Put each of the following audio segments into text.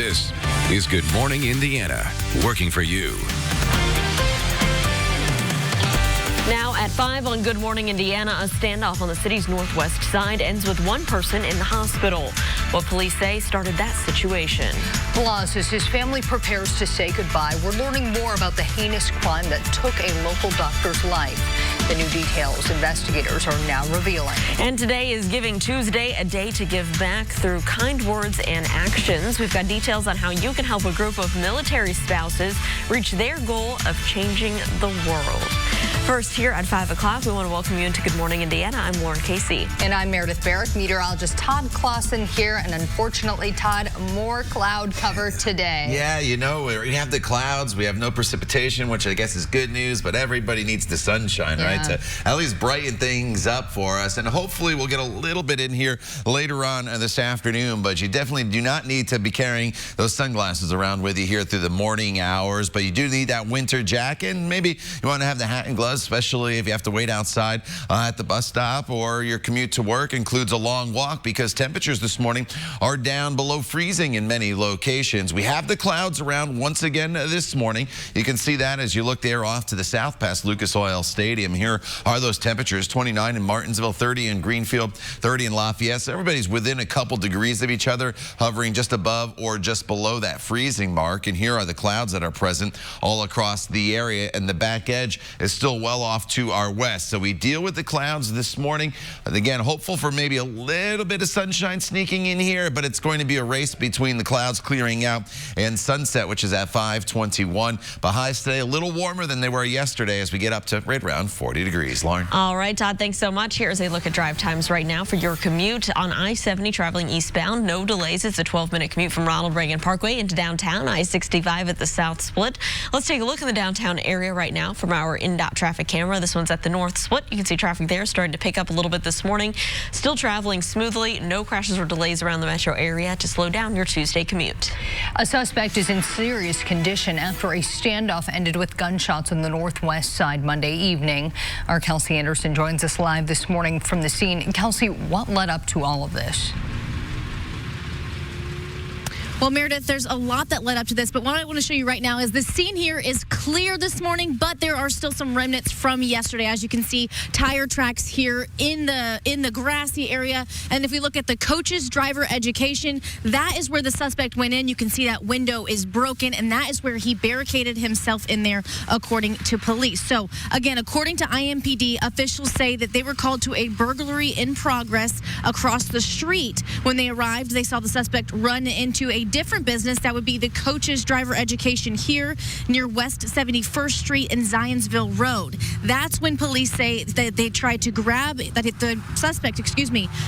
This is Good Morning Indiana, working for you. Now at 5 on Good Morning Indiana, a standoff on the city's northwest side ends with one person in the hospital. What police say started that situation. Plus, as his family prepares to say goodbye, we're learning more about the heinous crime that took a local doctor's life. The new details investigators are now revealing. And today is Giving Tuesday, a day to give back through kind words and actions. We've got details on how you can help a group of military spouses reach their goal of changing the world. First, here at 5 o'clock, we want to welcome you into Good Morning Indiana. I'm Lauren Casey. And I'm Meredith Barrett, meteorologist Todd Clausen here. And unfortunately, Todd, more cloud cover today. Yeah, you know, we have the clouds. We have no precipitation, which I guess is good news. But everybody needs the sunshine, right? To at least brighten things up for us. And hopefully we'll get a little bit in here later on this afternoon. But you definitely do not need to be carrying those sunglasses around with you here through the morning hours. But you do need that winter jacket. And maybe you want to have the hat and gloves, especially if you have to wait outside at the bus stop, or your commute to work includes a long walk, because temperatures this morning are down below freezing in many locations. We have the clouds around once again this morning. You can see that as you look there off to the south past Lucas Oil Stadium. Here are those temperatures: 29 in Martinsville, 30 in Greenfield, 30 in Lafayette. So everybody's within a couple degrees of each other, hovering just above or just below that freezing mark. And here are the clouds that are present all across the area, and the back edge is still well off to our west. So we deal with the clouds this morning. And again, hopeful for maybe a little bit of sunshine sneaking in here, but it's going to be a race between the clouds clearing out and sunset, which is at 5:21. But highs today a little warmer than they were yesterday as we get up to right around 40 degrees. Lauren. All right, Todd, thanks so much. Here's a look at drive times right now for your commute on I-70 traveling eastbound. No delays. It's a 12-minute commute from Ronald Reagan Parkway into downtown. I-65 at the south split. Let's take a look in the downtown area right now from our INDOT traffic camera. This one's at the north split. You can see traffic there starting to pick up a little bit this morning. Still traveling smoothly. No crashes or delays around the metro area to slow down your Tuesday commute. A suspect is in serious condition after a standoff ended with gunshots on the northwest side Monday evening. Our Kelsey Anderson joins us live this morning from the scene. Kelsey, what led up to all of this? Well, Meredith, there's a lot that led up to this, but what I want to show you right now is the scene here is clear this morning, but there are still some remnants from yesterday. As you can see, tire tracks here in the grassy area. And if we look at the coach's driver education, that is where the suspect went in. You can see that window is broken, and that is where he barricaded himself in there, according to police. So, again, according to IMPD, officials say that they were called to a burglary in progress across the street. When they arrived, they saw the suspect run into a different business. That would be the coach's driver education here near West 71st Street and Zionsville Road. That's when police say that they tried to grab, the suspect,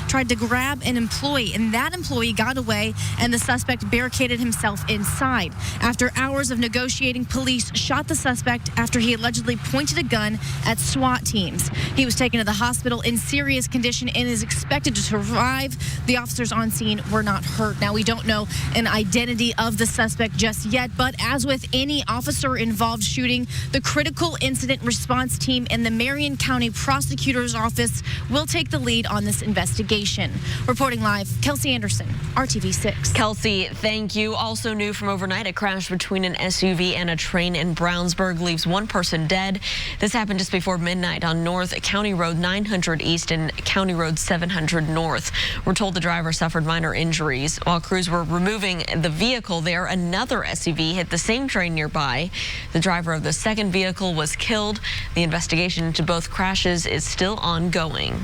tried to grab an employee, and that employee got away, and the suspect barricaded himself inside. After hours of negotiating, police shot the suspect after he allegedly pointed a gun at SWAT teams. He was taken to the hospital in serious condition and is expected to survive. The officers on scene were not hurt. Now, we don't know an identity of the suspect just yet, but as with any officer-involved shooting, the critical incident response team and the Marion County Prosecutor's Office will take the lead on this investigation. Reporting live, Kelsey Anderson, RTV6. Kelsey, thank you. Also new from overnight, a crash between an SUV and a train in Brownsburg leaves one person dead. This happened just before midnight on North County Road 900 East and County Road 700 North. We're told the driver suffered minor injuries. While crews were removing the vehicle there, another SUV hit the same train nearby. The driver of the second vehicle was killed. The investigation into both crashes is still ongoing.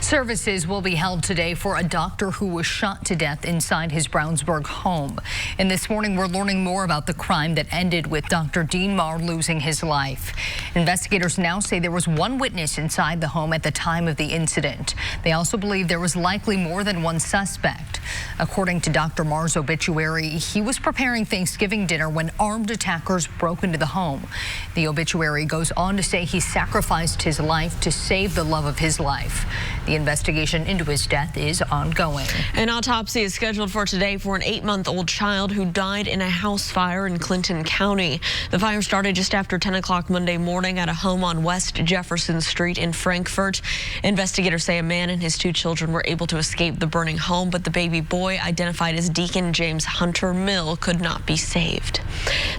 Services will be held today for a doctor who was shot to death inside his Brownsburg home. And this morning, we're learning more about the crime that ended with Dr. Dean Marr losing his life. Investigators now say there was one witness inside the home at the time of the incident. They also believe there was likely more than one suspect. According to Dr. Marr's obituary, he was preparing Thanksgiving dinner when armed attackers broke into the home. The obituary goes on to say he sacrificed his life to save the love of his life. The investigation into his death is ongoing. An autopsy is scheduled for today for an 8-month-old child who died in a house fire in Clinton County. The fire started just after 10 o'clock Monday morning at a home on West Jefferson Street in Frankfort. Investigators say a man and his 2 children were able to escape the burning home, but the baby boy, identified as Deacon James Hunter Mill, could not be saved.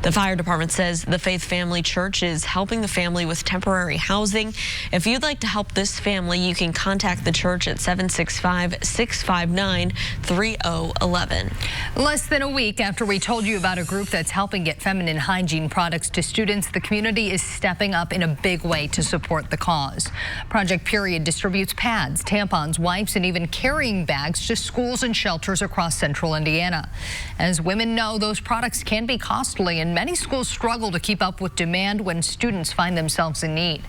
The fire department says the Faith Family Church is helping the family with temporary housing. If you'd like to help this family, you can contact the church at 765-659-3011. Less than a week after we told you about a group that's helping get feminine hygiene products to students, the community is stepping up in a big way to support the cause. Project Period distributes pads, tampons, wipes, and even carrying bags to schools and shelters across central Indiana. As women know, those products can be costly, and many schools struggle to keep up with demand when students find themselves in need.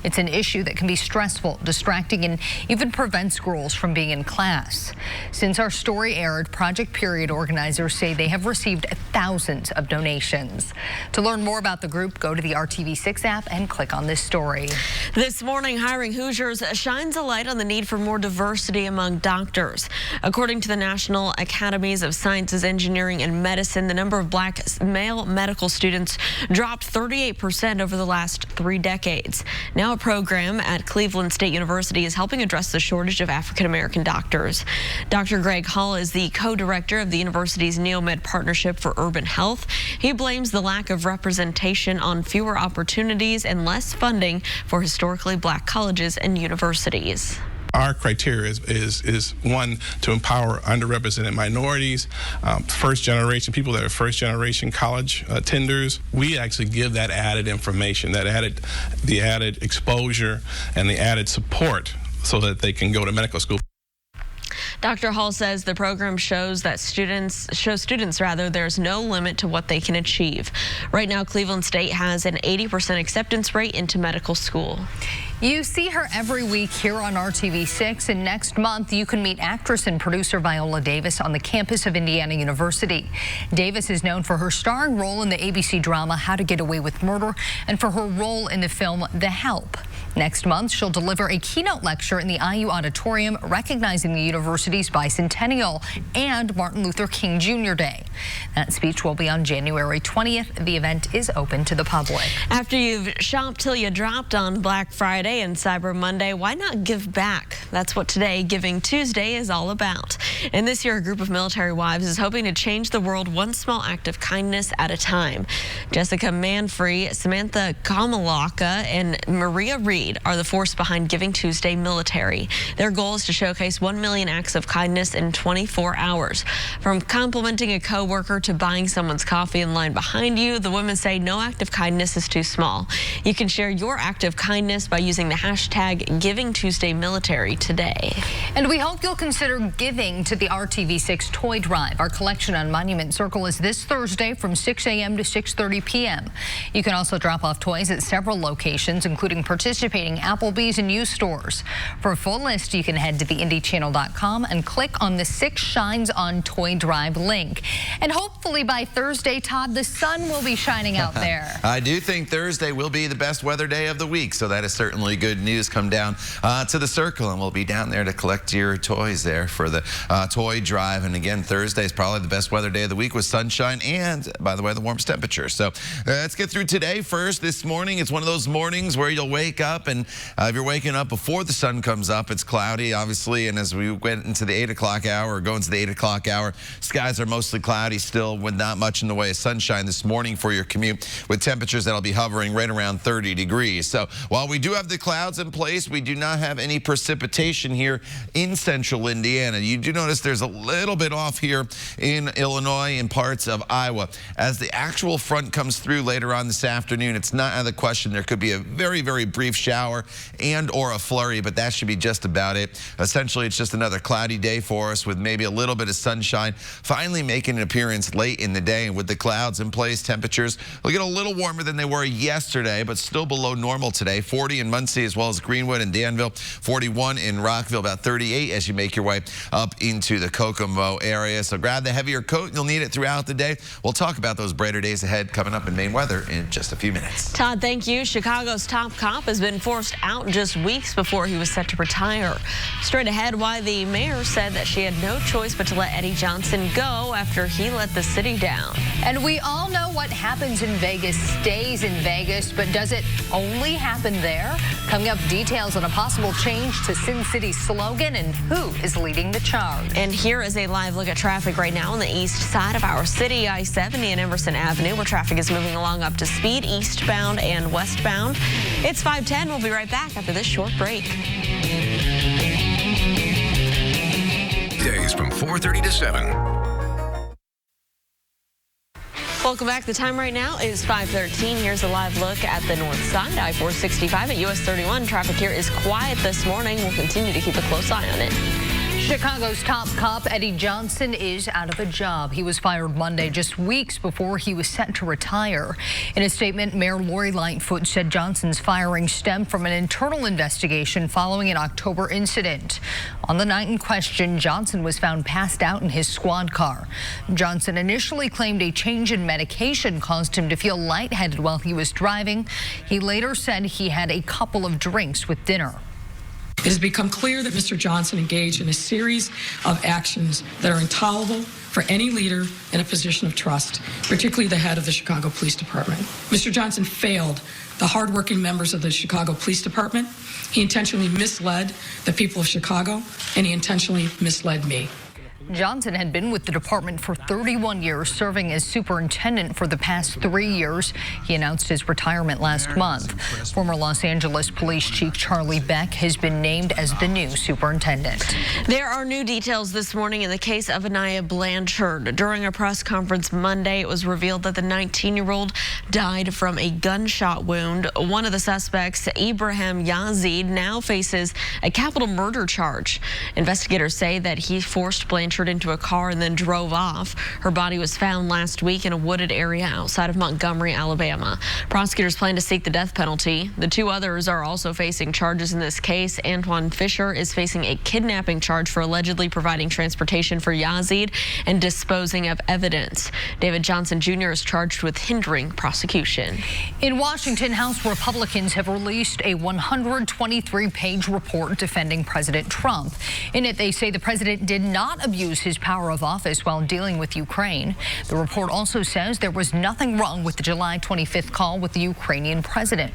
It's an issue that can be stressful, distracting, and even prevents girls from being in class. Since our story aired, Project Period organizers say they have received thousands of donations. To learn more about the group, go to the RTV6 app and click on this story. This morning, Hiring Hoosiers shines a light on the need for more diversity among doctors. According to the National Academies of Sciences, Engineering, and Medicine, the number of black male medical students dropped 38% over the last 3 decades. Now a program at Cleveland State University is helping address the shortage of African-American doctors. Dr. Greg Hall is the co-director of the university's NeoMed Partnership for Urban Health. He blames the lack of representation on fewer opportunities and less funding for historically black colleges and universities. Our criteria is one, to empower underrepresented minorities, first generation, people that are first generation college attenders. We actually give that added information, the added exposure and the added support so that they can go to medical school. Dr. Hall says the program shows students there's no limit to what they can achieve. Right now, Cleveland State has an 80% acceptance rate into medical school. You see her every week here on RTV6, and next month you can meet actress and producer Viola Davis on the campus of Indiana University. Davis is known for her starring role in the ABC drama How to Get Away with Murder and for her role in the film The Help. Next month, she'll deliver a keynote lecture in the IU Auditorium recognizing the university's bicentennial and Martin Luther King Jr. Day. That speech will be on January 20th. The event is open to the public. After you've shopped till you dropped on Black Friday and Cyber Monday, why not give back? That's what today, Giving Tuesday, is all about. And this year, a group of military wives is hoping to change the world one small act of kindness at a time. Jessica Manfrey, Samantha Kamalaka, and Maria Reed are the force behind Giving Tuesday Military. Their goal is to showcase 1 million acts of kindness in 24 hours. From complimenting a coworker to buying someone's coffee in line behind you, the women say no act of kindness is too small. You can share your act of kindness by using the hashtag Giving Tuesday Military today. And we hope you'll consider giving to the RTV6 Toy Drive. Our collection on Monument Circle is this Thursday from 6 a.m. to 6:30 p.m. You can also drop off toys at several locations, including participating Applebee's and used stores. For a full list, you can head to theindychannel.com and click on the 6 Shines on Toy Drive link. And hopefully by Thursday, Todd, the sun will be shining out there. I do think Thursday will be the best weather day of the week, so that is certainly good news. Come down to the Circle, and we'll be down there to collect your toys there for the Toy Drive. And again, Thursday is probably the best weather day of the week with sunshine and, by the way, the warmest temperature. So let's get through today first. This morning, it's one of those mornings where you'll wake up, and if you're waking up before the sun comes up, it's cloudy, obviously. And as we went into the 8 o'clock hour, or go into the 8 o'clock hour, skies are mostly cloudy still, with not much in the way of sunshine this morning for your commute, with temperatures that'll be hovering right around 30 degrees. So while we do have the clouds in place, we do not have any precipitation here in central Indiana. You do notice there's a little bit off here in Illinois and parts of Iowa. As the actual front comes through later on this afternoon, it's not out of the question there could be a very, very brief shower and or a flurry, but that should be just about it. Essentially, it's just another cloudy day for us with maybe a little bit of sunshine finally making an appearance late in the day. And with the clouds in place, temperatures will get a little warmer than they were yesterday, but still below normal today. 40 in Muncie as well as Greenwood and Danville. 41 in Rockville, about 38 as you make your way up into the Kokomo area. So grab the heavier coat. You'll need it throughout the day. We'll talk about those brighter days ahead coming up in Maine weather in just a few minutes. Todd, thank you. Chicago's top cop has been forced out just weeks before he was set to retire. Straight ahead, why the mayor said that she had no choice but to let Eddie Johnson go after he let the city down. And we all know what happens in Vegas stays in Vegas, but does it only happen there? Coming up, details on a possible change to Sin City's slogan and who is leading the charge. And here is a live look at traffic right now on the east side of our city, I-70 and Emerson Avenue, where traffic is moving along up to speed, eastbound and westbound. It's 5:10. We'll be right back after this short break. Days from 4:30 to 7. Welcome back. The time right now is 5:13. Here's a live look at the north side, I-465 at US 31. Traffic here is quiet this morning. We'll continue to keep a close eye on it. Chicago's top cop, Eddie Johnson, is out of a job. He was fired Monday, just weeks before he was set to retire. In a statement, Mayor Lori Lightfoot said Johnson's firing stemmed from an internal investigation following an October incident. On the night in question, Johnson was found passed out in his squad car. Johnson initially claimed a change in medication caused him to feel lightheaded while he was driving. He later said he had a couple of drinks with dinner. It has become clear that Mr. Johnson engaged in a series of actions that are intolerable for any leader in a position of trust, particularly the head of the Chicago Police Department. Mr. Johnson failed the hardworking members of the Chicago Police Department. He intentionally misled the people of Chicago, and he intentionally misled me. Johnson had been with the department for 31 years, serving as superintendent for the past 3 years. He announced his retirement last month. Former Los Angeles Police Chief Charlie Beck has been named as the new superintendent. There are new details this morning in the case of Anaya Blanchard. During a press conference Monday, it was revealed that the 19-year-old died from a gunshot wound. One of the suspects, Ibrahim Yazid, now faces a capital murder charge. Investigators say that he forced Blanchard into a car and then drove off. Her body was found last week in a wooded area outside of Montgomery, Alabama. Prosecutors plan to seek the death penalty. The two others are also facing charges in this case. Antoine Fisher is facing a kidnapping charge for allegedly providing transportation for Yazid and disposing of evidence. David Johnson Jr. is charged with hindering prosecution. In Washington, House Republicans have released a 123-page report defending President Trump. In it, they say the president did not abuse his power of office while dealing with Ukraine. The report also says there was nothing wrong with the July 25th call with the Ukrainian president.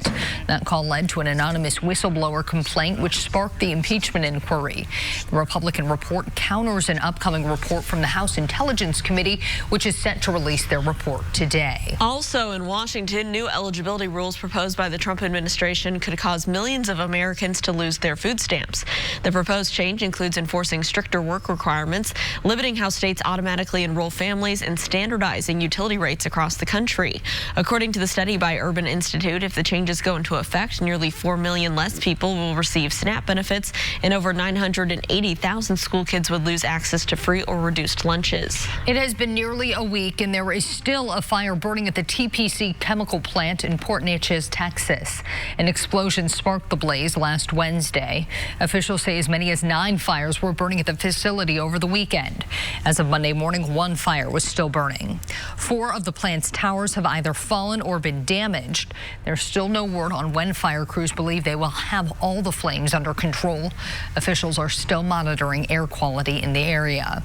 That call led to an anonymous whistleblower complaint, which sparked the impeachment inquiry. The Republican report counters an upcoming report from the House Intelligence Committee, which is set to release their report today. Also in Washington, new eligibility rules proposed by the Trump administration could cause millions of Americans to lose their food stamps. The proposed change includes enforcing stricter work requirements, limiting how states automatically enroll families, and standardizing utility rates across the country. According to the study by Urban Institute, if the changes go into effect, nearly 4 million less people will receive SNAP benefits, and over 980,000 school kids would lose access to free or reduced lunches. It has been nearly a week, and there is still a fire burning at the TPC chemical plant in Port Neches, Texas. An explosion sparked the blaze last Wednesday. Officials say as many as 9 fires were burning at the facility over the weekend. As of Monday morning, 1 fire was still burning. 4 of the plant's towers have either fallen or been damaged. There's still no word on when fire crews believe they will have all the flames under control. Officials are still monitoring air quality in the area.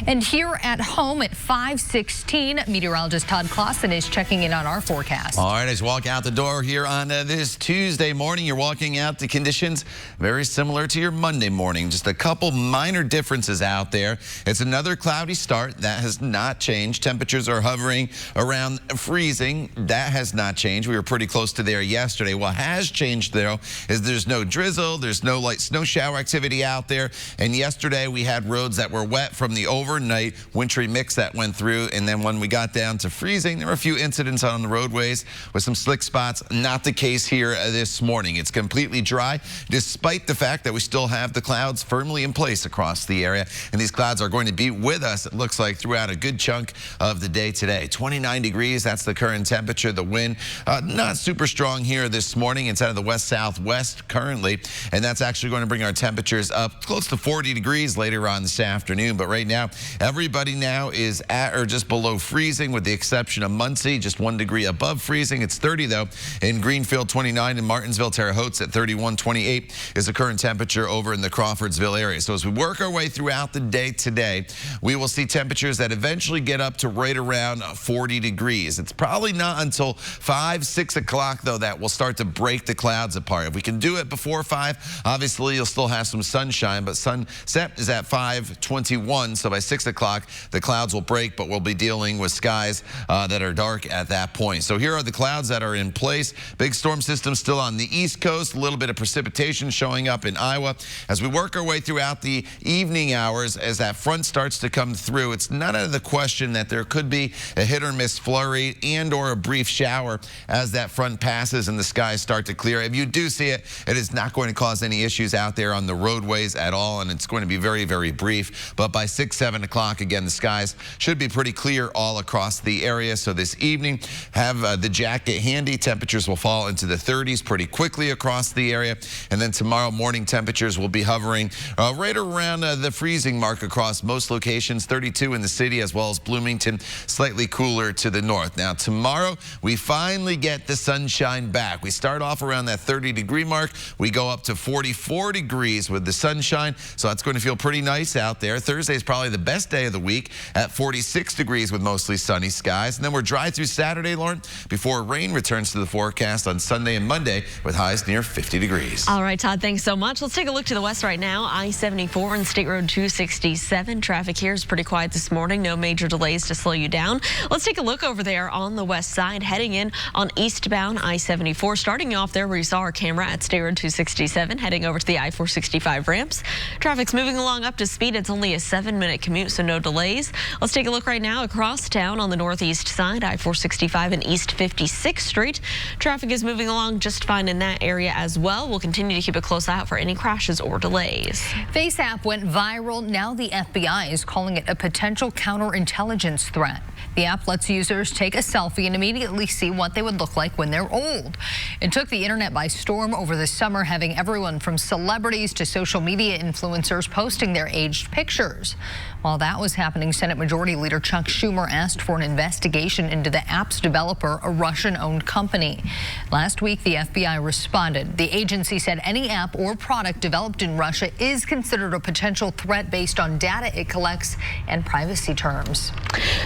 And here at home at 5:16, meteorologist Todd Clausen is checking in on our forecast. All right, as you walk out the door here on this Tuesday morning, you're walking out to conditions very similar to your Monday morning. Just a couple minor differences out there. It's another cloudy start. That has not changed. Temperatures are hovering around freezing. That has not changed. We were pretty close to there yesterday. What has changed, though, is there's no drizzle. There's no light snow shower activity out there. And yesterday, we had roads that were wet from the overnight wintry mix that went through. And then when we got down to freezing, there were a few incidents on the roadways with some slick spots. Not the case here this morning. It's completely dry, despite the fact that we still have the clouds firmly in place across the area. And these clouds are going to be with us, it looks like, throughout a good chunk of the day today. 29 degrees, that's the current temperature. The wind not super strong here this morning inside of the west-southwest currently. And that's actually going to bring our temperatures up close to 40 degrees later on this afternoon. But right now, everybody now is at or just below freezing, with the exception of Muncie, just 1 degree above freezing. It's 30, though, in Greenfield, 29 in Martinsville. Terre Haute's at 31. 28 is the current temperature over in the Crawfordsville area. So as we work our way throughout the day today, we will see temperatures that eventually get up to right around 40 degrees. It's probably not until 5, 6 o'clock, though, that we'll start to break the clouds apart. If we can do it before 5, obviously you'll still have some sunshine, but sunset is at 5:21. So by 6 o'clock, the clouds will break, but we'll be dealing with skies that are dark at that point. So here are the clouds that are in place. Big storm system still on the East Coast. A little bit of precipitation showing up in Iowa. As we work our way throughout the evening hours, as that front starts to come through, it's not out of the question that there could be a hit or miss flurry and or a brief shower as that front passes and the skies start to clear. If you do see it, it is not going to cause any issues out there on the roadways at all, and it's going to be very, very brief. But by 6, 7 o'clock, again, the skies should be pretty clear all across the area. So this evening, have the jacket handy. Temperatures will fall into the 30s pretty quickly across the area. And then tomorrow morning, temperatures will be hovering right around the freezing mark across most locations. 32 in the city, as well as Bloomington, slightly cooler to the north. Now tomorrow, we finally get the sunshine back. We start off around that 30-degree mark. We go up to 44 degrees with the sunshine, so that's going to feel pretty nice out there. Thursday is probably the best day of the week at 46 degrees with mostly sunny skies. And then we're dry through Saturday, Lauren, before rain returns to the forecast on Sunday and Monday with highs near 50 degrees. All right, Todd, thanks so much. Let's take a look to the west right now. I-74 and State Road 267. Traffic here is pretty quiet this morning. No major delays to slow you down. Let's take a look over there on the west side, heading in on eastbound I-74. Starting off there where you saw our camera at State Road 267, heading over to the I-465 ramps. Traffic's moving along up to speed. It's only a 7-minute commute, so no delays. Let's take a look right now across town on the northeast side, I-465 and East 56th Street. Traffic is moving along just fine in that area as well. We'll continue to keep a close eye out for any crashes or delays. Face app went viral. Now the FBI is calling it a potential counterintelligence threat. The app lets users take a selfie and immediately see what they would look like when they're old. It took the internet by storm over the summer, having everyone from celebrities to social media influencers posting their aged pictures. While that was happening, Senate Majority Leader Chuck Schumer asked for an investigation into the app's developer, a Russian-owned company. Last week, the FBI responded. The agency said any app or product developed in Russia is considered a potential threat based on data it collects and privacy terms.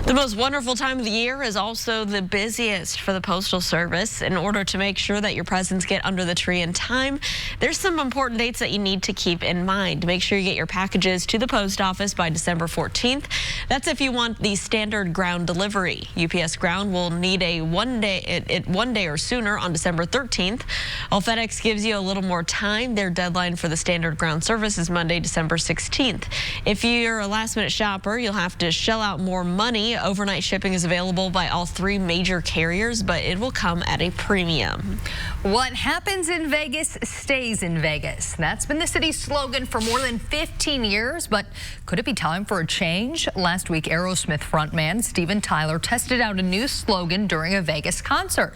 The most wonderful time of the year is also the busiest for the Postal Service. In order to make sure that your presents get under the tree in time, there's some important dates that you need to keep in mind. Make sure you get your packages to the post office by December 14th. That's if you want the standard ground delivery. UPS Ground will need a one day or sooner on December 13th. While FedEx gives you a little more time, their deadline for the standard ground service is Monday, December 16th. If you're a last-minute shopper, you'll have to shell out more money. Overnight shipping is available by all 3 major carriers, but it will come at a premium. What happens in Vegas stays in Vegas. That's been the city's slogan for more than 15 years, but could it be time for a change? Last week, Aerosmith frontman Steven Tyler tested out a new slogan during a Vegas concert.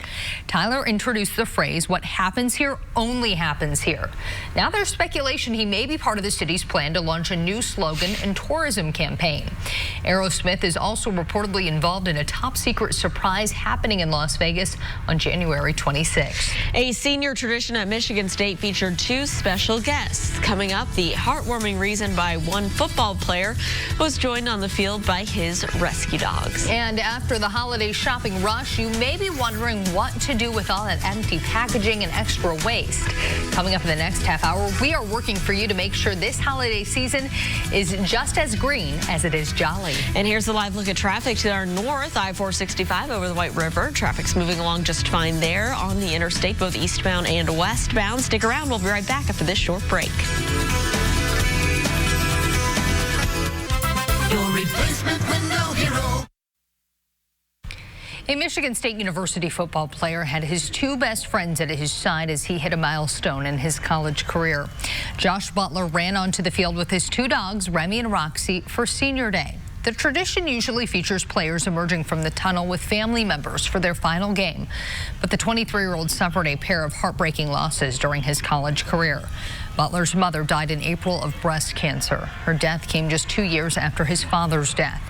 Tyler introduced the phrase, "What happens here only happens here." Now there's speculation he may be part of the city's plan to launch a new slogan and tourism campaign. Aerosmith is also reportedly involved in a top-secret surprise happening in Las Vegas on January 26th. next. A senior tradition at Michigan State featured 2 special guests. Coming up, the heartwarming reason why one football player was joined on the field by his rescue dogs. And after the holiday shopping rush, you may be wondering what to do with all that empty packaging and extra waste. Coming up in the next half hour, we are working for you to make sure this holiday season is just as green as it is jolly. And here's a live look at traffic to our north, I-465 over the White River. Traffic's moving along just fine there on the interstate, both eastbound and westbound. Stick around. We'll be right back after this short break. Your replacement window hero. A Michigan State University football player had his 2 best friends at his side as he hit a milestone in his college career. Josh Butler ran onto the field with his 2 dogs, Remy and Roxy, for senior day. The tradition usually features players emerging from the tunnel with family members for their final game. But the 23-year-old suffered a pair of heartbreaking losses during his college career. Butler's mother died in April of breast cancer. Her death came just 2 years after his father's death.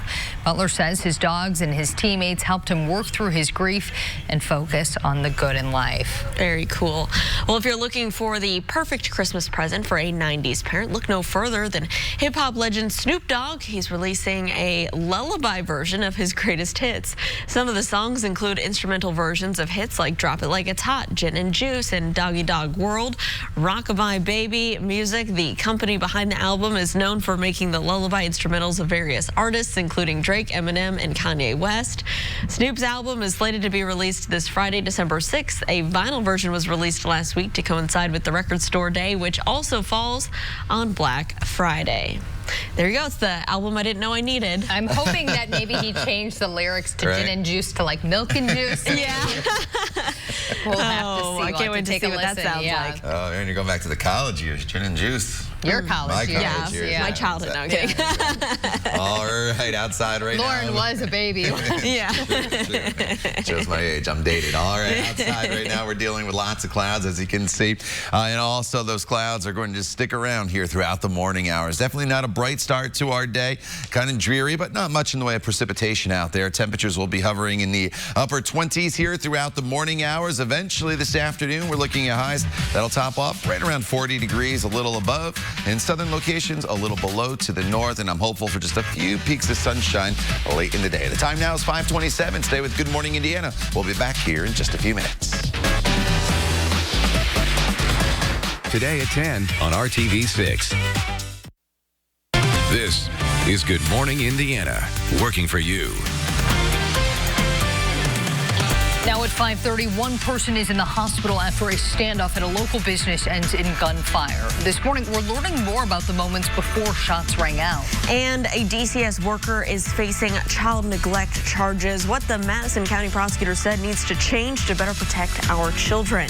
Butler says his dogs and his teammates helped him work through his grief and focus on the good in life. Very cool. Well, if you're looking for the perfect Christmas present for a 90s parent, look no further than hip-hop legend Snoop Dogg. He's releasing a lullaby version of his greatest hits. Some of the songs include instrumental versions of hits like Drop It Like It's Hot, Gin and Juice, and Doggy Dog World. Rockabye Baby Music, the company behind the album, is known for making the lullaby instrumentals of various artists, including Drake, Eminem, and Kanye West. Snoop's album is slated to be released this Friday, December 6th. A vinyl version was released last week to coincide with the Record Store Day, which also falls on Black Friday. There you go. It's the album I didn't know I needed. I'm hoping that maybe he changed the lyrics to Gin and Juice to like Milk and Juice. Yeah. We'll have to see. I can't wait to see what that sounds like. Oh, and you're going back to the college years, Gin and Juice. Your college years. Yeah, my childhood. No, I'm kidding. All right, outside right now. Lauren was a baby. Yeah. Shows my age. I'm dated. All right, outside right now we're dealing with lots of clouds, as you can see. And also those clouds are going to stick around here throughout the morning hours. Definitely not a bright start to our day. Kind of dreary, but not much in the way of precipitation out there. Temperatures will be hovering in the upper 20s here throughout the morning hours. Eventually this afternoon, we're looking at highs that'll top off right around 40 degrees, a little above. In southern locations, a little below to the north, and I'm hopeful for just a few peaks of sunshine late in the day. The time now is 5:27. Stay with Good Morning Indiana. We'll be back here in just a few minutes. Today at 10 on RTV6. This is Good Morning Indiana, working for you. Now at 5:30, one person is in the hospital after a standoff at a local business ends in gunfire. This morning, we're learning more about the moments before shots rang out. And a DCS worker is facing child neglect charges. What the Madison County prosecutor said needs to change to better protect our children.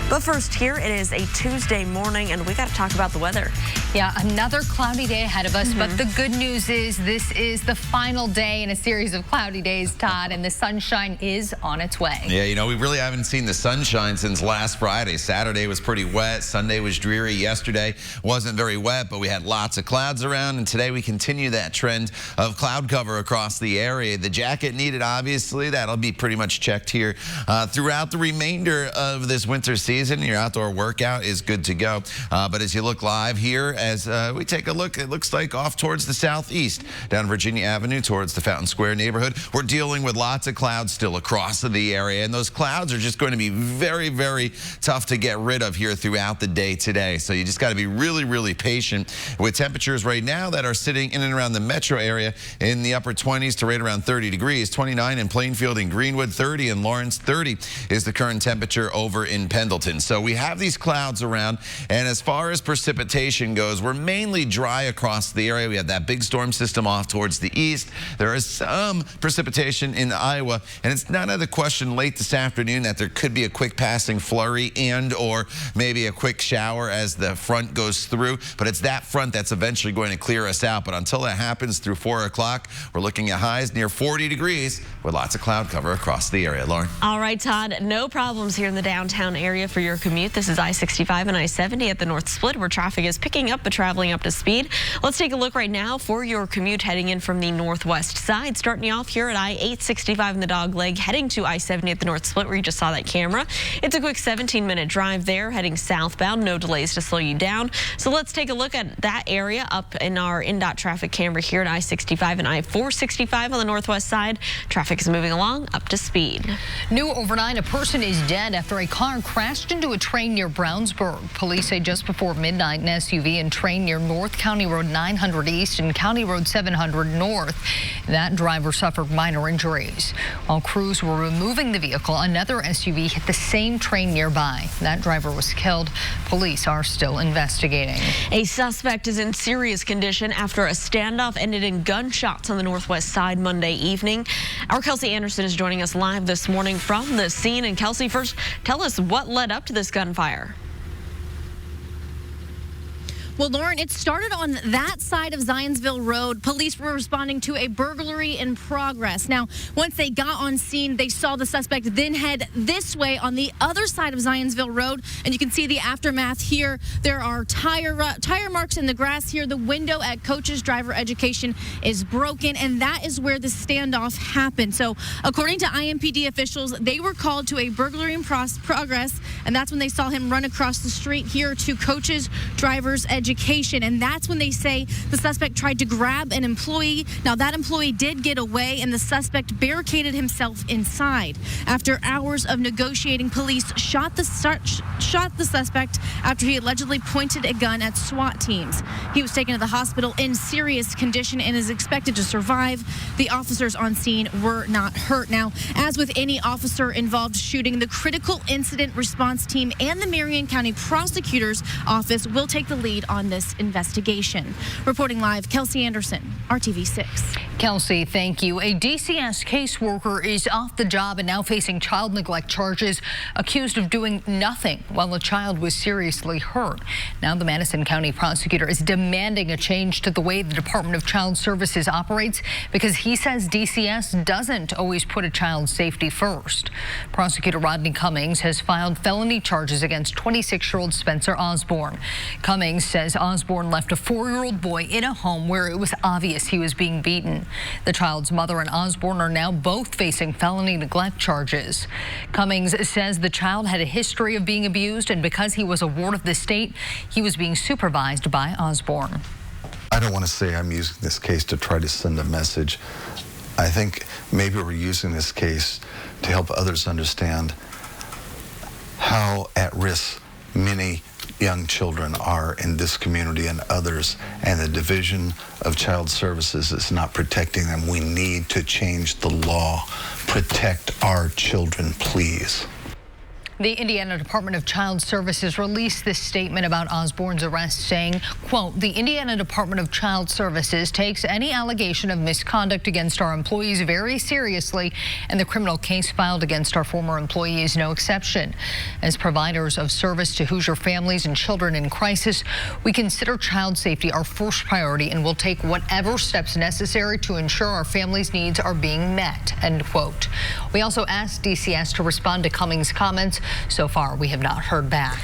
But first, here it is a Tuesday morning, and we got to talk about the weather. Yeah, another cloudy day ahead of us, but the good news is this is the final day in a series of cloudy days, Todd, and the sunshine is on its way. Yeah, you know, we really haven't seen the sunshine since last Friday. Saturday was pretty wet. Sunday was dreary. Yesterday wasn't very wet, but we had lots of clouds around, and today we continue that trend of cloud cover across the area. The jacket needed, obviously. That'll be pretty much checked here throughout the remainder of this winter season. Your outdoor workout is good to go. But as you look live here, as we take a look, it looks like off towards the southeast, down Virginia Avenue towards the Fountain Square neighborhood, we're dealing with lots of clouds still across the area. And those clouds are just going to be very, very tough to get rid of here throughout the day today. So you just got to be really, really patient with temperatures right now that are sitting in and around the metro area in the upper 20s to right around 30 degrees. 29 in Plainfield and Greenwood, 30 in Lawrence, 30 is the current temperature over in Pendleton. So we have these clouds around, and as far as precipitation goes, we're mainly dry across the area. We have that big storm system off towards the east. There is some precipitation in Iowa, and it's not out of the question late this afternoon that there could be a quick passing flurry and or maybe a quick shower as the front goes through, but it's that front that's eventually going to clear us out. But until that happens through 4 o'clock, we're looking at highs near 40 degrees with lots of cloud cover across the area. Lauren? All right, Todd, no problems here in the downtown area for your commute. This is I-65 and I-70 at the North Split, where traffic is picking up but traveling up to speed. Let's take a look right now for your commute heading in from the northwest side. Starting you off here at I-865 in the Dog Leg, heading to I-70 at the the North Split where you just saw that camera. It's a quick 17-minute drive there, heading southbound. No delays to slow you down. So let's take a look at that area up in our INDOT traffic camera here at I-65 and I-465 on the northwest side. Traffic is moving along up to speed. New overnight, a person is dead after a car crashed into a train near Brownsburg. Police say just before midnight, an SUV and train near North County Road 900 East and County Road 700 North. That driver suffered minor injuries. While crews were removing the vehicle, another SUV hit the same train nearby. That driver was killed. Police are still investigating. A suspect is in serious condition after a standoff ended in gunshots on the northwest side Monday evening. Our Kelsey Anderson is joining us live this morning from the scene. And Kelsey, first, tell us what led up to this gunfire. Well, Lauren, it started on that side of Zionsville Road. Police were responding to a burglary in progress. Now, once they got on scene, they saw the suspect then head this way on the other side of Zionsville Road. And you can see the aftermath here. There are tire marks in the grass here. The window at Coach's driver education is broken, and that is where the standoff happened. So, according to IMPD officials, they were called to a burglary in progress, and that's when they saw him run across the street here to Coach's driver's education. And that's when they say the suspect tried to grab an employee. Now, that employee did get away, and the suspect barricaded himself inside. After hours of negotiating, police shot the suspect after he allegedly pointed a gun at SWAT teams. He was taken to the hospital in serious condition and is expected to survive. The officers on scene were not hurt. Now, as with any officer-involved shooting, the critical incident response team and the Marion County Prosecutor's Office will take the lead on this investigation. Reporting live, Kelsey Anderson, RTV6. Kelsey, thank you. A DCS caseworker is off the job and now facing child neglect charges, accused of doing nothing while a child was seriously hurt. Now the Madison County prosecutor is demanding a change to the way the Department of Child Services operates because he says DCS doesn't always put a child's safety first. Prosecutor Rodney Cummings has filed felony charges against 26-year-old Spencer Osborne. Cummings says Osborne left a 4-year-old boy in a home where it was obvious he was being beaten. The child's mother and Osborne are now both facing felony neglect charges. Cummings says the child had a history of being abused, and because he was a ward of the state, he was being supervised by Osborne. I don't want to say I'm using this case to try to send a message. I think maybe we're using this case to help others understand how at risk many young children are in this community and others, and the Division of Child Services is not protecting them. We need to change the law. Protect our children, please. The Indiana Department of Child Services released this statement about Osborne's arrest, saying, quote, the Indiana Department of Child Services takes any allegation of misconduct against our employees very seriously, and the criminal case filed against our former employee is no exception. As providers of service to Hoosier families and children in crisis, we consider child safety our first priority and will take whatever steps necessary to ensure our families' needs are being met, end quote. We also asked DCS to respond to Cummings' comments. So far, we have not heard back.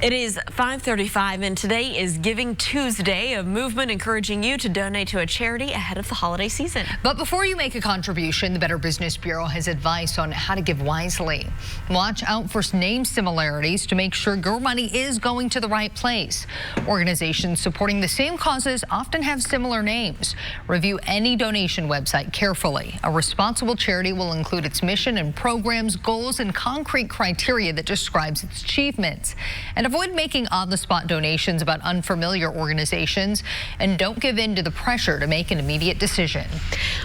It is 5:35, and today is Giving Tuesday, a movement encouraging you to donate to a charity ahead of the holiday season. But before you make a contribution, the Better Business Bureau has advice on how to give wisely. Watch out for name similarities to make sure your money is going to the right place. Organizations supporting the same causes often have similar names. Review any donation website carefully. A responsible charity will include its mission and programs, goals, and concrete criteria that describes its achievements. And avoid making on-the-spot donations about unfamiliar organizations, and don't give in to the pressure to make an immediate decision.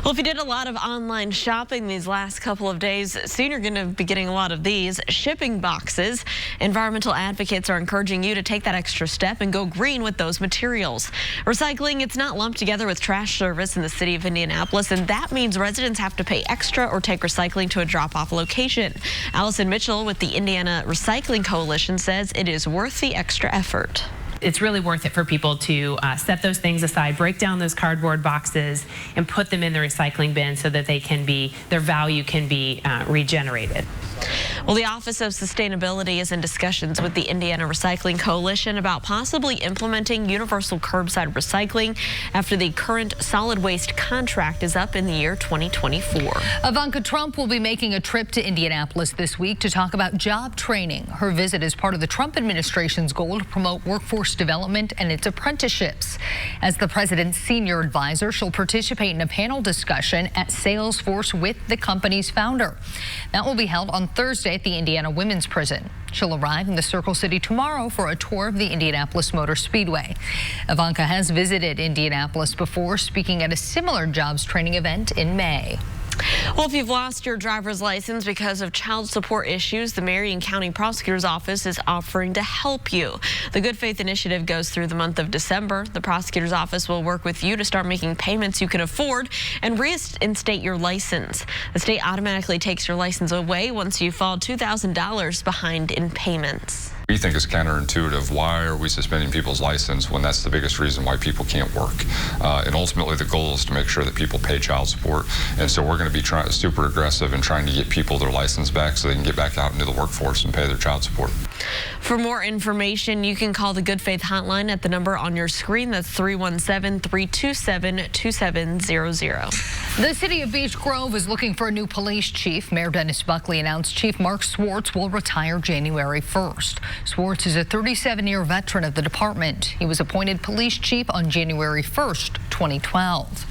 Well, if you did a lot of online shopping these last couple of days, soon you're going to be getting a lot of these shipping boxes. Environmental advocates are encouraging you to take that extra step and go green with those materials. Recycling, it's not lumped together with trash service in the city of Indianapolis, and that means residents have to pay extra or take recycling to a drop-off location. Allison Mitchell with the Indiana Recycling Coalition says it is worth the extra effort. It's really worth it for people to set those things aside, break down those cardboard boxes, and put them in the recycling bin so that they can be, their value can be regenerated. Well, the Office of Sustainability is in discussions with the Indiana Recycling Coalition about possibly implementing universal curbside recycling after the current solid waste contract is up in the year 2024. Ivanka Trump will be making a trip to Indianapolis this week to talk about job training. Her visit is part of the Trump administration's goal to promote workforce development and its apprenticeships. As the president's senior advisor, she'll participate in a panel discussion at Salesforce with the company's founder. That will be held on Thursday at the Indiana Women's Prison. She'll arrive in the Circle City tomorrow for a tour of the Indianapolis Motor Speedway. Ivanka has visited Indianapolis before, speaking at a similar jobs training event in May. Well, if you've lost your driver's license because of child support issues, the Marion County Prosecutor's Office is offering to help you. The Good Faith Initiative goes through the month of December. The Prosecutor's Office will work with you to start making payments you can afford and reinstate your license. The state automatically takes your license away once you fall $2,000 behind in payments. We think it's counterintuitive. Why are we suspending people's license when that's the biggest reason why people can't work? And ultimately, the goal is to make sure that people pay child support. And so we're going to be super aggressive in trying to get people their license back so they can get back out into the workforce and pay their child support. For more information, you can call the Good Faith Hotline at the number on your screen. That's 317-327-2700. The city of Beech Grove is looking for a new police chief. Mayor Dennis Buckley announced Chief Mark Swartz will retire January 1st. Swartz is a 37-year veteran of the department. He was appointed police chief on January 1st, 2012.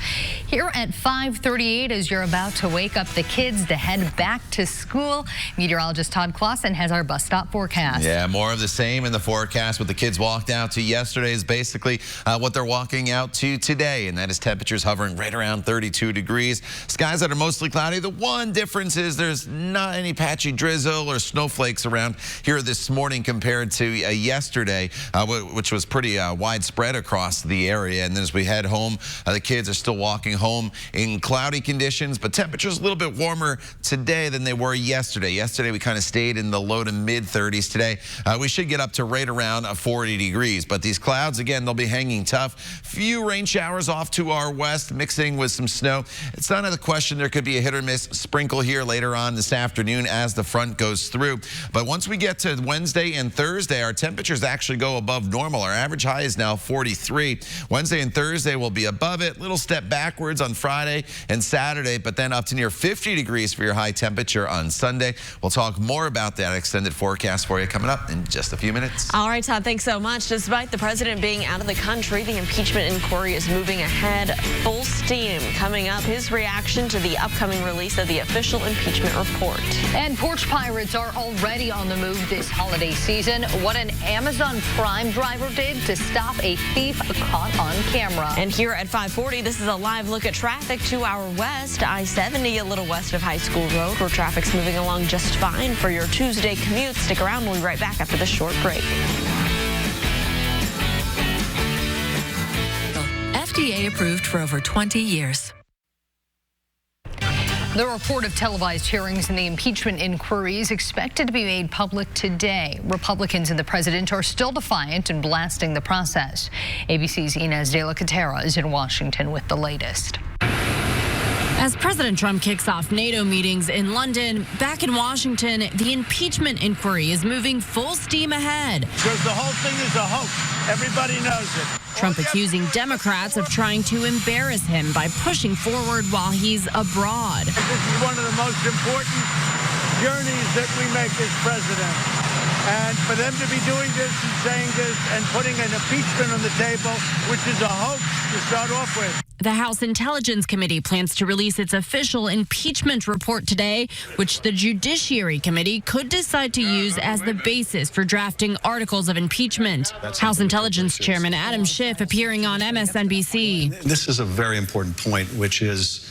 Here at 5:38, as you're about to wake up the kids to head back to school, meteorologist Todd Clausen has our bus stop forecast. Yeah, more of the same in the forecast. What the kids walked out to yesterday is basically what they're walking out to today, and that is temperatures hovering right around 32 degrees. Skies that are mostly cloudy. The one difference is there's not any patchy drizzle or snowflakes around here this morning compared to yesterday, which was pretty widespread across the area. And then as we head home, the kids are still walking home in cloudy conditions, but temperatures a little bit warmer today than they were yesterday. Yesterday, we kind of stayed in the low to mid 30s. Today, we should get up to right around 40 degrees. But these clouds, again, they'll be hanging tough. Few rain showers off to our west, mixing with some snow. It's not out of the question there could be a hit or miss sprinkle here later on this afternoon as the front goes through. But once we get to Wednesday and Thursday, our temperatures actually go above normal. Our average high is now 43. Wednesday and Thursday will be above it. Little step backwards on Friday and Saturday, but then up to near 50 degrees for your high temperature on Sunday. We'll talk more about that extended forecast for you coming up in just a few minutes. All right, Todd, thanks so much. Despite the president being out of the country, the impeachment inquiry is moving ahead full steam. Coming up, his reaction to the upcoming release of the official impeachment report. And porch pirates are already on the move this holiday season. What an Amazon Prime driver did to stop a thief caught on camera. And here at 540, this is a live look at traffic to our west. I-70 a little west of High School Road, where traffic's moving along just fine for your Tuesday commute. Stick around. We'll be right back after this short break. FDA approved for over 20 years. The report of televised hearings in the impeachment inquiry is expected to be made public today. Republicans and the president are still defiant and blasting the process. ABC's Inez de la Catera is in Washington with the latest. As President Trump kicks off NATO meetings in London, back in Washington, the impeachment inquiry is moving full steam ahead. Because the whole thing is a hoax. Everybody knows it. Trump accusing Democrats of trying to embarrass him by pushing forward while he's abroad. This is one of the most important journeys that we make as president. And for them to be doing this and saying this and putting an impeachment on the table, which is a hoax to start off with. The House Intelligence Committee plans to release its official impeachment report today, which the Judiciary Committee could decide to use as the basis for drafting articles of impeachment. House Intelligence Chairman Adam Schiff appearing on MSNBC. This is a very important point, which is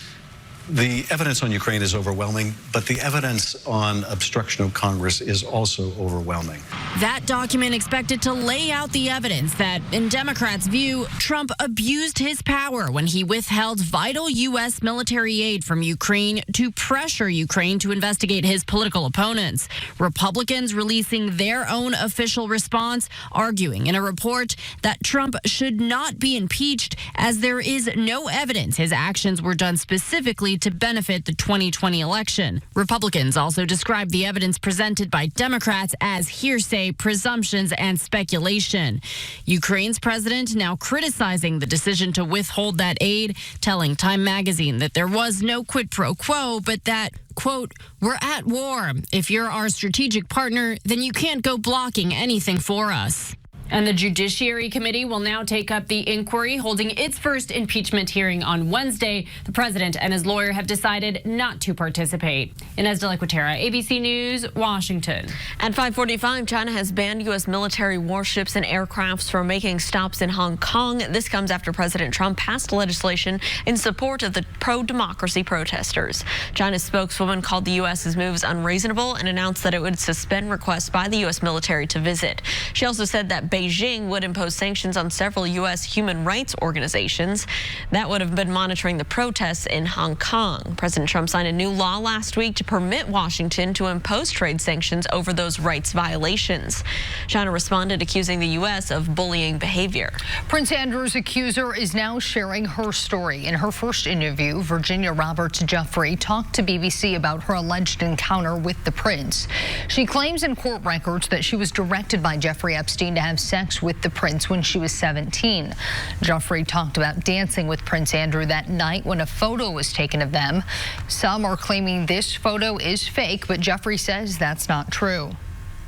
the evidence on Ukraine is overwhelming, but the evidence on obstruction of Congress is also overwhelming. That document expected to lay out the evidence that, in Democrats' view, Trump abused his power when he withheld vital U.S. military aid from Ukraine to pressure Ukraine to investigate his political opponents. Republicans releasing their own official response, arguing in a report that Trump should not be impeached as there is no evidence his actions were done specifically likely to benefit the 2020 election. Republicans also described the evidence presented by Democrats as hearsay, presumptions, and speculation. Ukraine's president now criticizing the decision to withhold that aid, telling Time magazine that there was no quid pro quo, but that, quote, "We're at war. If you're our strategic partner, then you can't go blocking anything for us." And the Judiciary Committee will now take up the inquiry, holding its first impeachment hearing on Wednesday. The president and his lawyer have decided not to participate. Inez de la Quatera, ABC News, Washington. At 5:45, China has banned U.S. military warships and aircrafts from making stops in Hong Kong. This comes after President Trump passed legislation in support of the pro-democracy protesters. China's spokeswoman called the U.S.'s moves unreasonable and announced that it would suspend requests by the U.S. military to visit. She also said that Beijing would impose sanctions on several U.S. human rights organizations that would have been monitoring the protests in Hong Kong. President Trump signed a new law last week to permit Washington to impose trade sanctions over those rights violations. China responded, accusing the U.S. of bullying behavior. Prince Andrew's accuser is now sharing her story. In her first interview, Virginia Roberts Jeffrey talked to BBC about her alleged encounter with the prince. She claims in court records that she was directed by Jeffrey Epstein to have sex with the prince when she was 17. Jeffrey talked about dancing with Prince Andrew that night when a photo was taken of them. Some are claiming this photo is fake, but Jeffrey says that's not true.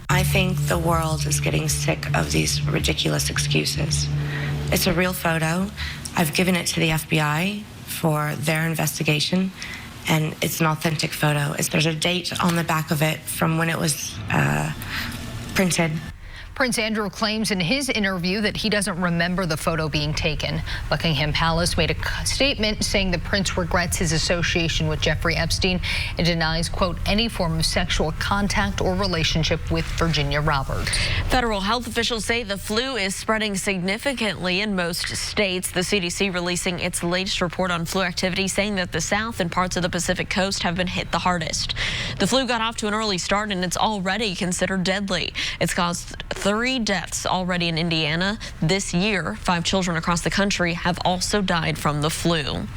I think the world is getting sick of these ridiculous excuses. It's a real photo. I've given it to the FBI for their investigation, and it's an authentic photo. There's a date on the back of it from when it was printed. Prince Andrew claims in his interview that he doesn't remember the photo being taken. Buckingham Palace made a statement saying the prince regrets his association with Jeffrey Epstein and denies, quote, any form of sexual contact or relationship with Virginia Roberts. Federal health officials say the flu is spreading significantly in most states. The CDC releasing its latest report on flu activity, saying that the South and parts of the Pacific coast have been hit the hardest. The flu got off to an early start, and it's already considered deadly. It's caused 3 deaths already in Indiana this year. 5 children across the country have also died from the flu.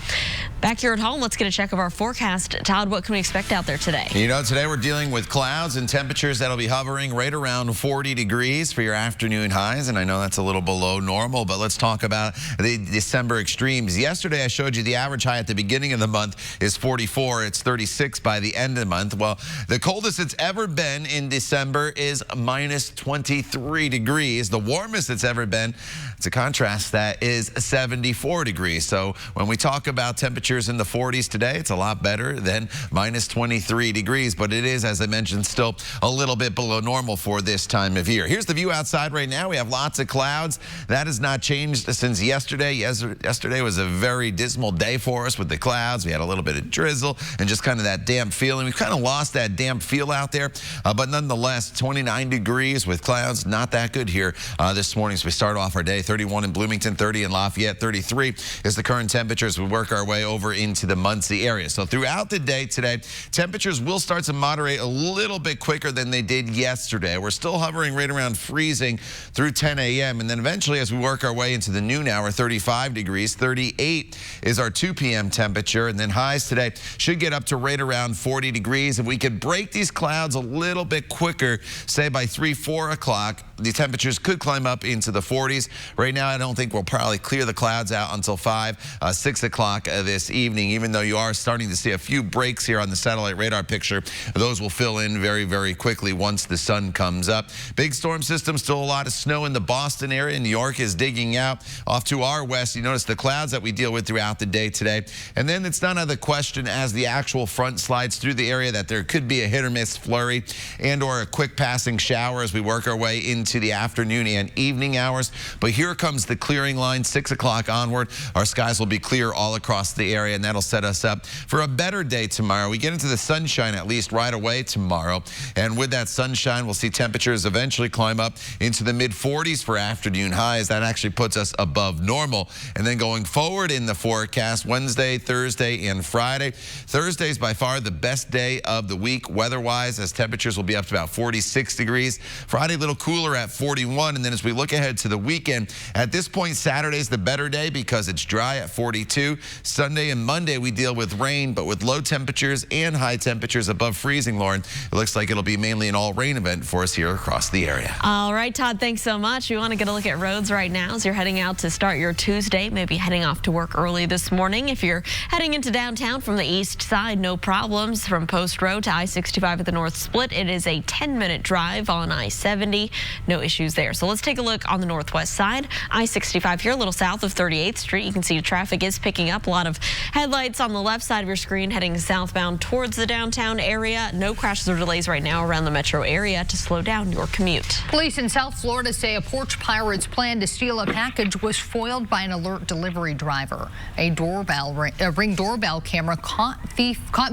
Back here at home, let's get a check of our forecast. Todd, what can we expect out there today? You know, today we're dealing with clouds and temperatures that'll be hovering right around 40 degrees for your afternoon highs. And I know that's a little below normal, but let's talk about the December extremes. Yesterday, I showed you the average high at the beginning of the month is 44. It's 36 by the end of the month. Well, the coldest it's ever been in December is minus 23 degrees. The warmest it's ever been, to contrast that, is 74 degrees. So when we talk about temperatures in the 40s today, it's a lot better than minus 23 degrees, but it is, as I mentioned, still a little bit below normal for this time of year. Here's the view outside right now. We have lots of clouds. That has not changed since yesterday. Yesterday was a very dismal day for us with the clouds. We had a little bit of drizzle and just kind of that damp feeling. We've kind of lost that damp feel out there, but nonetheless, 29 degrees with clouds, not that good here this morning. So we start off our day, 31 in Bloomington, 30 in Lafayette, 33 is the current temperature as we work our way over into the Muncie area. So throughout the day today, temperatures will start to moderate a little bit quicker than they did yesterday. We're still hovering right around freezing through 10 a.m. And then eventually, as we work our way into the noon hour, 35 degrees, 38 is our 2 p.m. temperature. And then highs today should get up to right around 40 degrees. If we could break these clouds a little bit quicker, say by 3, 4 o'clock, the temperatures could climb up into the 40s. Right now, I don't think we'll probably clear the clouds out until 5, 6 o'clock this evening, even though you are starting to see a few breaks here on the satellite radar picture. Those will fill in very, very quickly once the sun comes up. Big storm system, still a lot of snow in the Boston area. New York is digging out. Off to our west, you notice the clouds that we deal with throughout the day today. And then it's not out of the question as the actual front slides through the area that there could be a hit or miss flurry and or a quick passing shower as we work our way into the afternoon and evening hours. But here comes the clearing line, 6 o'clock onward. Our skies will be clear all across the area, and that'll set us up for a better day tomorrow. We get into the sunshine at least right away tomorrow, and with that sunshine, we'll see temperatures eventually climb up into the mid-40s for afternoon highs. That actually puts us above normal. And then going forward in the forecast, Wednesday, Thursday, and Friday. Thursday is by far the best day of the week weather-wise, as temperatures will be up to about 46 degrees. Friday, a little cooler at 41, and then as we look ahead to the weekend, at this point, Saturday's the better day because it's dry at 42. Sunday Sunday and Monday, we deal with rain, but with low temperatures and high temperatures above freezing, Lauren, it looks like it'll be mainly an all-rain event for us here across the area. All right, Todd, thanks so much. We want to get a look at roads right now as you're heading out to start your Tuesday, maybe heading off to work early this morning. If you're heading into downtown from the east side, no problems. From Post Road to I-65 at the North Split, it is a 10-minute drive on I-70. No issues there. So let's take a look on the northwest side. I-65 here, a little south of 38th Street. You can see traffic is picking up. A lot of headlights on the left side of your screen heading southbound towards the downtown area. No crashes or delays right now around the metro area to slow down your commute. Police in South Florida say a porch pirate's plan to steal a package was foiled by an alert delivery driver. A Ring doorbell camera caught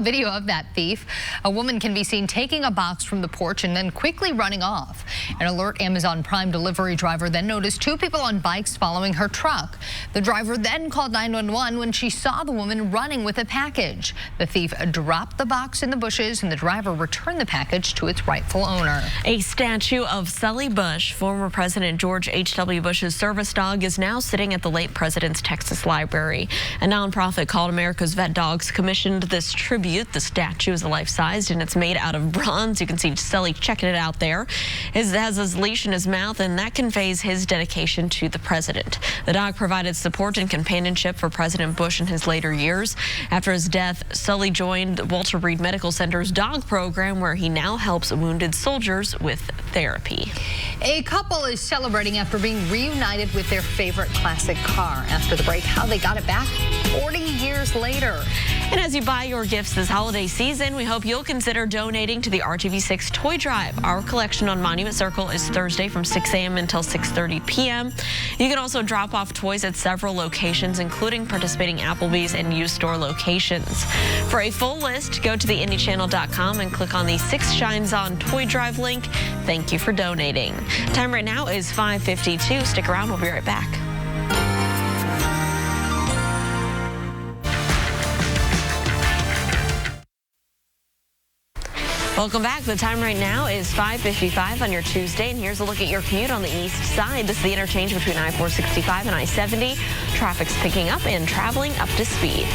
video of that thief. A woman can be seen taking a box from the porch and then quickly running off. An alert Amazon Prime delivery driver then noticed two people on bikes following her truck. The driver then called 911 when she saw the woman running with a package. The thief dropped the box in the bushes and the driver returned the package to its rightful owner. A statue of Sully Bush, former President George H.W. Bush's service dog, is now sitting at the late president's Texas Library. A nonprofit called America's Vet Dogs commissioned this tribute. The statue is life-sized and it's made out of bronze. You can see Sully checking it out there. It has his leash in his mouth, and that conveys his dedication to the president. The dog provided support and companionship for President Bush in his later years. After his death, Sully joined Walter Reed Medical Center's dog program, where he now helps wounded soldiers with therapy. A couple is celebrating after being reunited with their favorite classic car. After the break, how they got it back 40 years later. And as you buy your gifts this holiday season, we hope you'll consider donating to the RTV6 Toy Drive. Our collection on Monument Circle is Thursday from 6 a.m. until 6:30 p.m. You can also drop off toys at several locations, including participating Applebee's and used store locations. For a full list, go to theindychannel.com and click on the 6 Shines On Toy Drive link. Thank you for donating. Time right now is 5:52. Stick around. We'll be right back. Welcome back. The time right now is 5:55 on your Tuesday, and here's a look at your commute on the east side. This is the interchange between I-465 and I-70. Traffic's picking up and traveling up to speed.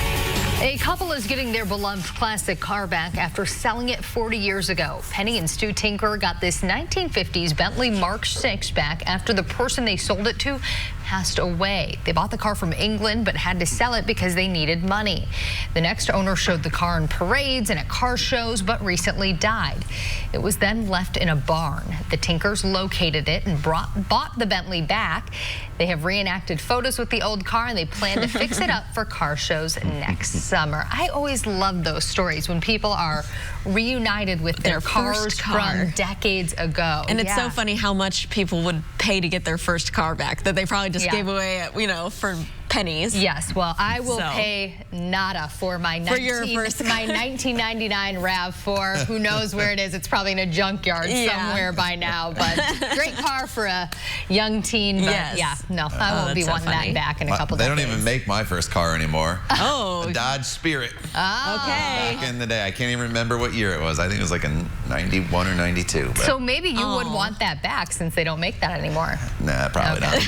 A couple is getting their beloved classic car back after selling it 40 years ago. Penny and Stu Tinker got this 1950s Bentley Mark VI back after the person they sold it to passed away. They bought the car from England but had to sell it because they needed money. The next owner showed the car in parades and at car shows, but recently died. It was then left in a barn. The Tinkers located it and bought the Bentley back. They have reenacted photos with the old car, and they plan to fix it up for car shows next summer. I always love those stories when people are reunited with their cars from decades ago. And it's so funny how much people would pay to get their first car back that they probably just gave away, you know, for pennies. Yes, well, I will pay nada for my 1999 RAV4. Who knows where it is? It's probably in a junkyard somewhere by now. But great car for a young teen. But yeah, no, I won't be wanting that back in a couple days. They decades. don't even make my first car anymore. Oh. A Dodge Spirit. Oh. Okay. Back in the day. I can't even remember what year it was. I think it was like a 91 or 92. But So maybe you would want that back since they don't make that anymore. Nah, probably not.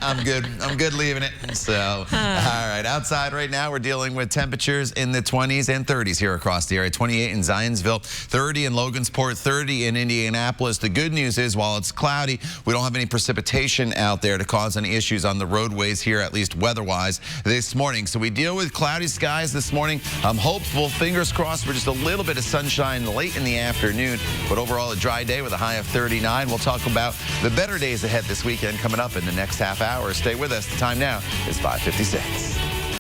I'm good leaving it. So, all right, outside right now, we're dealing with temperatures in the 20s and 30s here across the area. 28 in Zionsville, 30 in Logansport, 30 in Indianapolis. The good news is, while it's cloudy, we don't have any precipitation out there to cause any issues on the roadways here, at least weather-wise, this morning. So we deal with cloudy skies this morning. I'm hopeful, fingers crossed, for just a little bit of sunshine late in the afternoon, but overall a dry day with a high of 39. We'll talk about the better days ahead this weekend coming up in the next half hour. Stay with us. The time now is 5:56.